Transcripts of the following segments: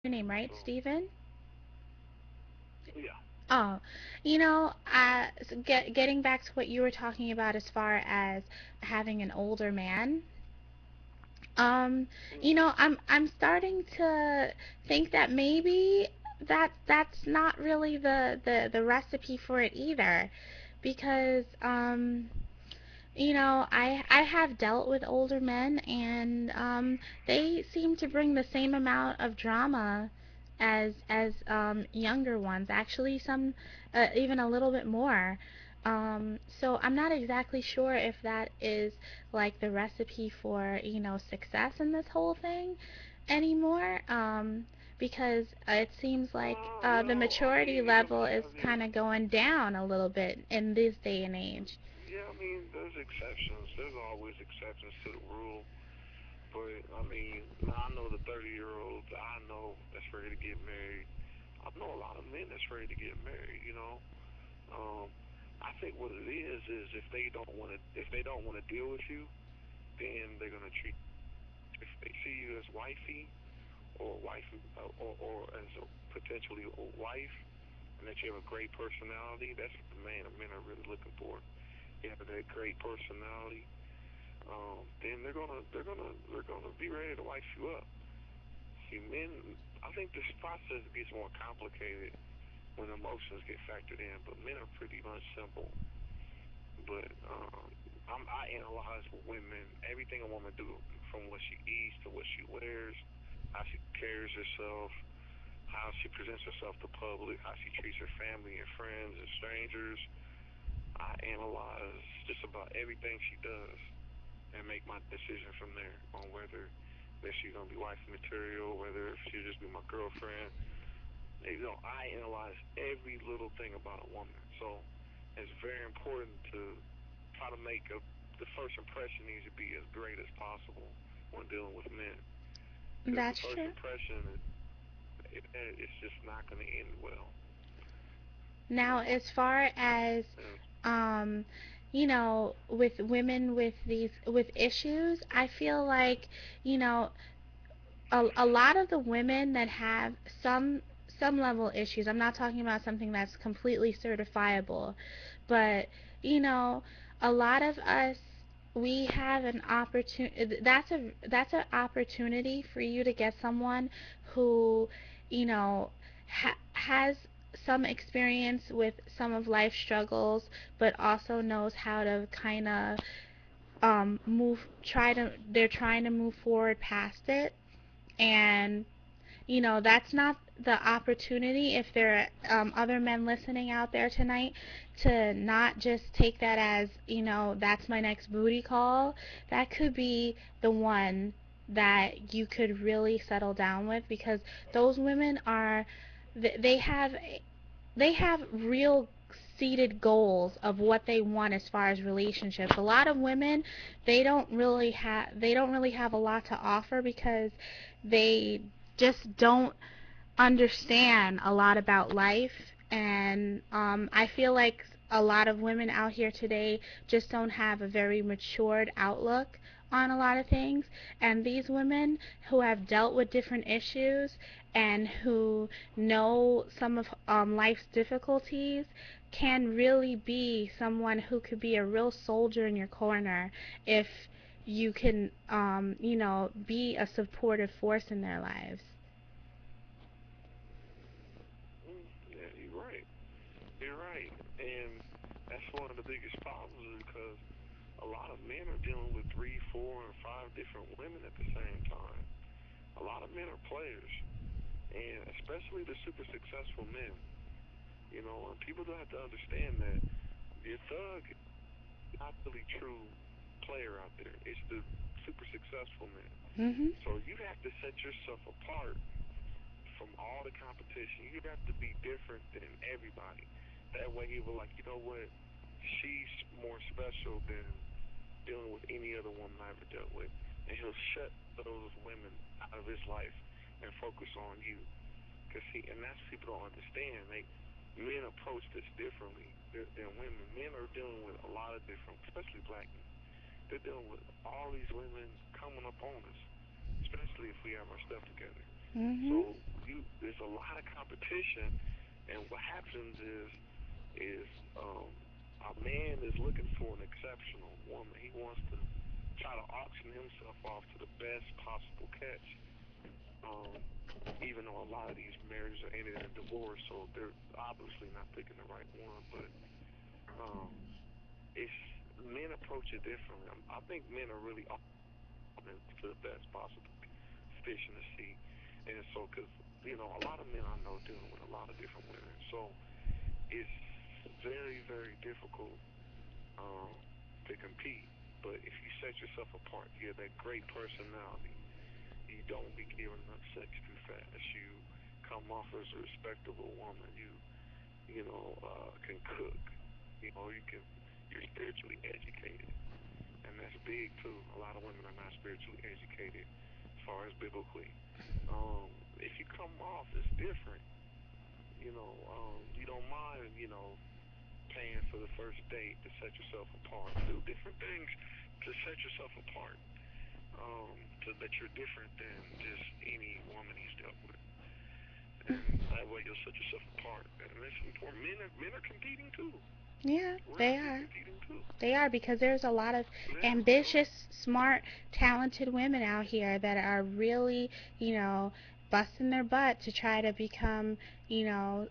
name right, So Steven? yeah. Oh, getting back to what you were talking about as far as having an older man, um, Mhm. I'm starting to think that maybe that's not really the recipe for it either, because I have dealt with older men, and they seem to bring the same amount of drama as younger ones. Actually, some even a little bit more. So I'm not exactly sure if that is like the recipe for, success in this whole thing anymore. Because it seems like the Well, I maturity mean, level is I mean, kind of going down a little bit in this day and age. yeah, I mean, there's exceptions. There's always exceptions to the rule. But I mean, I know the 30-year-olds I know that's ready to get married. I know a lot of men that's ready to get married. Um, I think what it is if they don't want to deal with you, then they're gonna treat. If they see you as wifey or wife or as a potentially a wife, and that you have a great personality, that's what the man or men are really looking for. You have that great personality, then they're gonna be ready to wife you up. See, men, I think this process gets more complicated when emotions get factored in, but men are pretty much simple. But I analyze women, everything a woman do, from what she eats to what she wears, how she carries herself, how she presents herself to public, how she treats her family and friends and strangers. I analyze just about everything she does and make my decision from there on whether that she's gonna be wife material, whether she'll just be my girlfriend. I analyze every little thing about a woman. So it's very important to try to make the first impression needs to be as great as possible when dealing with men, because the That's first true. impression it's just not going to end well. Now, Um, as far as and, um, with women with with issues, I feel like, you know, a lot of the women that have some level issues, I'm not talking about something that's completely certifiable, but you know, a lot of us, we have an opportunity, that's an opportunity for you to get someone who, has some experience with some of life struggles, but also knows how to kind of they're trying to move forward past it. And that's not the opportunity, if there are other men listening out there tonight, to not just take that as, that's my next booty call. That could be the one that you could really settle down with, because those women are, they have real seated goals of what they want as far as relationships. A lot of women, they don't really have a lot to offer, because they just don't understand a lot about life. And I feel like a lot of women out here today just don't have a very matured outlook on a lot of things. And these women who have dealt with different issues and who know some of life's difficulties can really be someone who could be a real soldier in your corner, if you can, be a supportive force in their lives. yeah, you're right. You're right. And that's one of the biggest problems is because a lot of men are dealing with three, four, and five different women at the same time. A lot of men are players, and especially the super successful men. And people don't have to understand that your thug is not really true player out there. It's the super successful man. Mhm. So you have to set yourself apart from all the competition. You have to be different than everybody. That way he will like, you know what? She's more special than dealing with any other woman I ever dealt with. And he'll shut those women out of his life and focus on you. Cause and that's what people don't understand. Men approach this differently than women. Men are dealing with a lot of different, especially black men. They're dealing with all these women coming up on us, especially if we have our stuff together. Mhm. So a lot of competition, and what happens is a man is looking for an exceptional woman. He wants to try to auction himself off to the best possible catch. Um, Even though a lot of these marriages are ended in divorce, so they're obviously not picking the right one. But um, it's men approach it differently. I think men are really open to the best possible fish in the sea, and so because a lot of men I know dealing with a lot of different women, so it's very very difficult um, to compete. But if you set yourself apart, you have that great personality. You don't be giving up sex too fast. You come off as a respectable woman. You can cook. You can. You're spiritually educated, and that's big too. A lot of women are not spiritually educated as far as biblically. If you come off as different, you don't mind, paying for the first date to set yourself apart. Do different things to set yourself apart. So that you're different than just any woman he's dealt with, and that way you'll set yourself apart. And that's important. Men are competing too. Yeah, We're they out here are. competing too. They are, because there's a lot of Yeah, ambitious, smart, talented women out here that are really, busting their butt to try to become,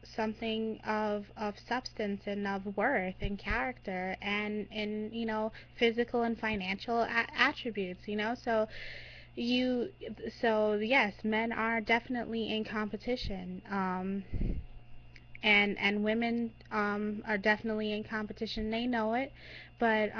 something of substance and of worth and character and physical and financial attributes. You so yes, men are definitely in competition. And women are definitely in competition. They know it, but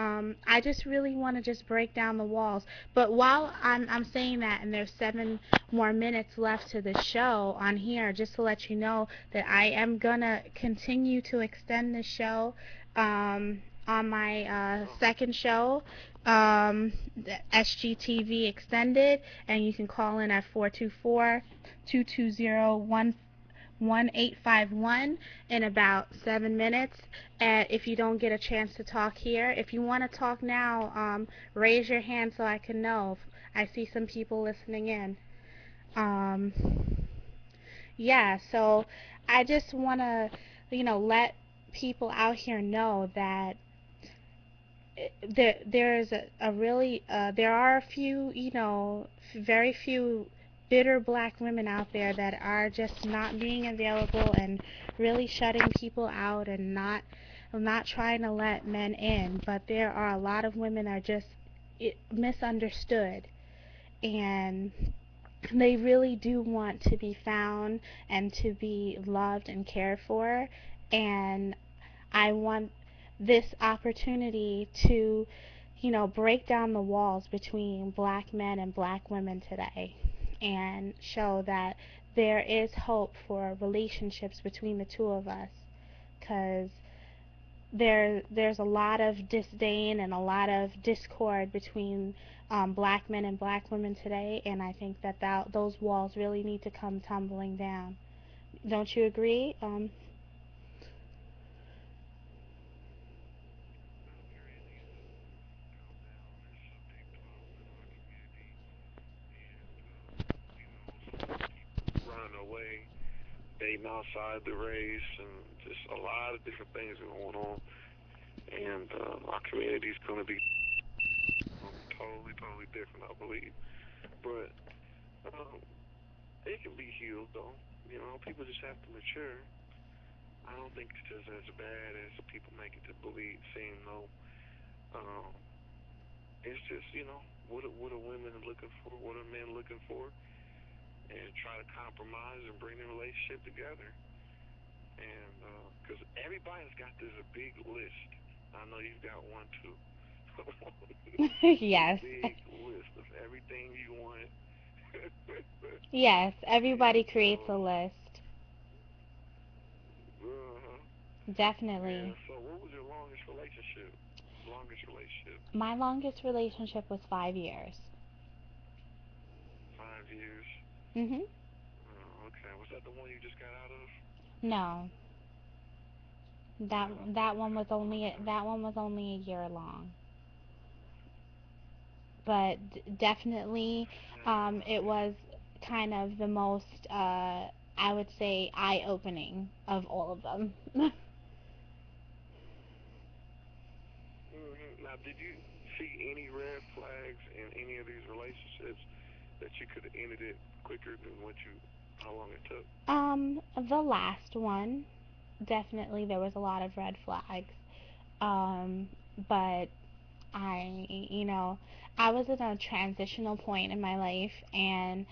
I just really want to just break down the walls. But while I'm saying that, and there's 7 more minutes left to the show on here, just to let you know that I am gonna continue to extend the show on my second show, the SGTV Extended, and you can call in at 424-220-1851 in about 7 minutes. And if you don't get a chance to talk here, if you want to talk now, raise your hand so I can know. I see some people listening in. Um, yeah, so I just want to, let people out here know that there's a really there are a few, very few bitter black women out there that are just not being available and really shutting people out and not trying to let men in. But there are a lot of women that are just misunderstood, and they really do want to be found and to be loved and cared for. And I want this opportunity to, break down the walls between black men and black women today and show that there is hope for relationships between the two of us, because there's a lot of disdain and a lot of discord between black men and black women today, and I think that those walls really need to come tumbling down. Don't you agree? I agree. It needs to come down. It's a big problem in our community, and some people running away, dating outside the race, and just a lot of different things going on. And our community is going to be totally, totally different, I believe. But um, it can be healed, though. People just have to mature. I don't think it's just as bad as people make it to believe, seem though. Um, it's just, what are women looking for? What are men looking for? And try to compromise and bring the relationship together. And because everybody's got this a big list. I know you've got one too. A Yes. big list of everything you want. Yes, everybody And creates a list. uh-huh. Yeah. Definitely. So, what was your longest relationship? Longest relationship? My longest relationship was 5 years. 5 years. Mhm. Okay. Was that the one you just got out of? No. That Oh, that one okay. was only Okay. that one was only a year long. But definitely Yeah. it was kind of the most I would say eye opening of all of them. Now, did you see any red flags in any of these relationships that you could have ended it quicker than how long it took? The last one, definitely there was a lot of red flags. Um, but I was in a transitional point in my life, and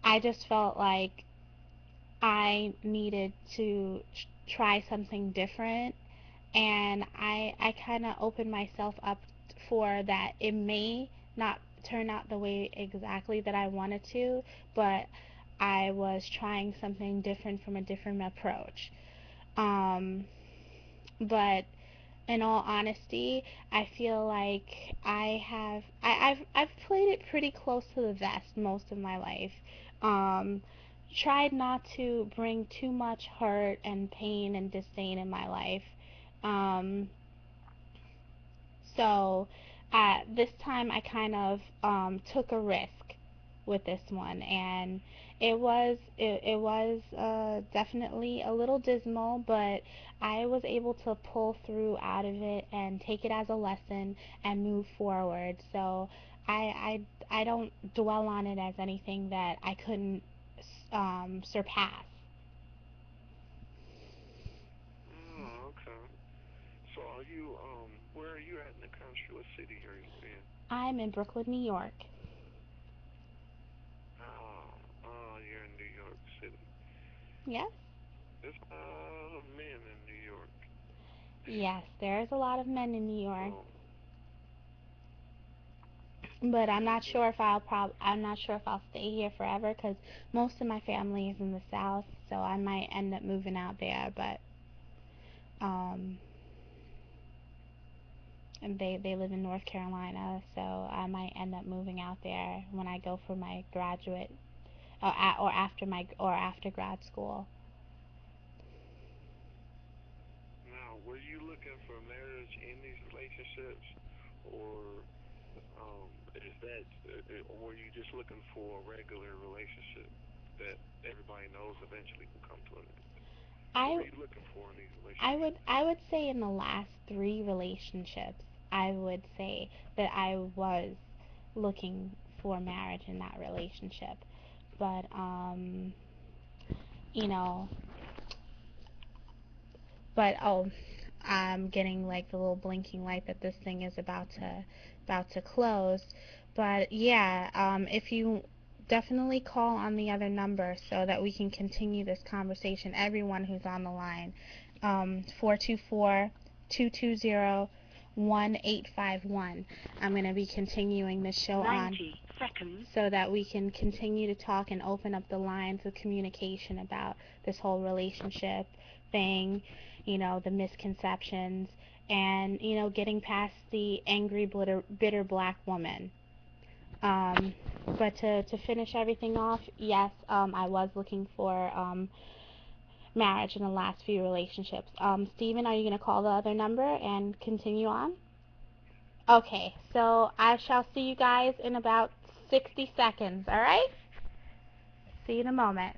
I just felt like I needed to try something different, and I kind of opened myself up for that. It may not turn out the way exactly that I wanted to, but I was trying something different from a different approach. Um, but in all honesty, I feel like I've played it pretty close to the vest most of my life. Um, Tried not to bring too much hurt and pain and disdain in my life. Um, so this time I kind of took a risk with this one, and it was definitely a little dismal, but I was able to pull through out of it and take it as a lesson and move forward. So I don't dwell on it as anything that I couldn't surpass. Oh, okay. So where are you at in the country? What city are you in? I'm in Brooklyn, New York. You're in New York City. Yes. There's a lot of men in New York. Yes, there's a lot of men in New York. So, But mhm. I'm not sure if I'll stay here forever because most of my family is in the South, so I might end up moving out there. But um, and they live in North Carolina, so I might end up moving out there when I go for my graduate or after grad school. Now, were you looking for marriage in these relationships, or is that, or were you just looking for a regular relationship that everybody knows eventually will come to an end? What I were you looking for in these I would relationships? I would say in the last three relationships, I would say that I was looking for marriage in that relationship. But you know, but I'm getting like the little blinking light that this thing is about to close. But yeah, if you definitely call on the other number so that we can continue this conversation. Everyone who's on the line, 424 1851. I'm going to be continuing this show on 90 seconds. so that we can continue to talk and open up the lines of communication about this whole relationship thing, the misconceptions, and, getting past the angry, bitter black woman. Um, but to finish everything off, yes, I was looking for marriage in the last few relationships. Steven, are you going to call the other number and continue on? Okay, so I shall see you guys in about 60 seconds, alright? See you in a moment.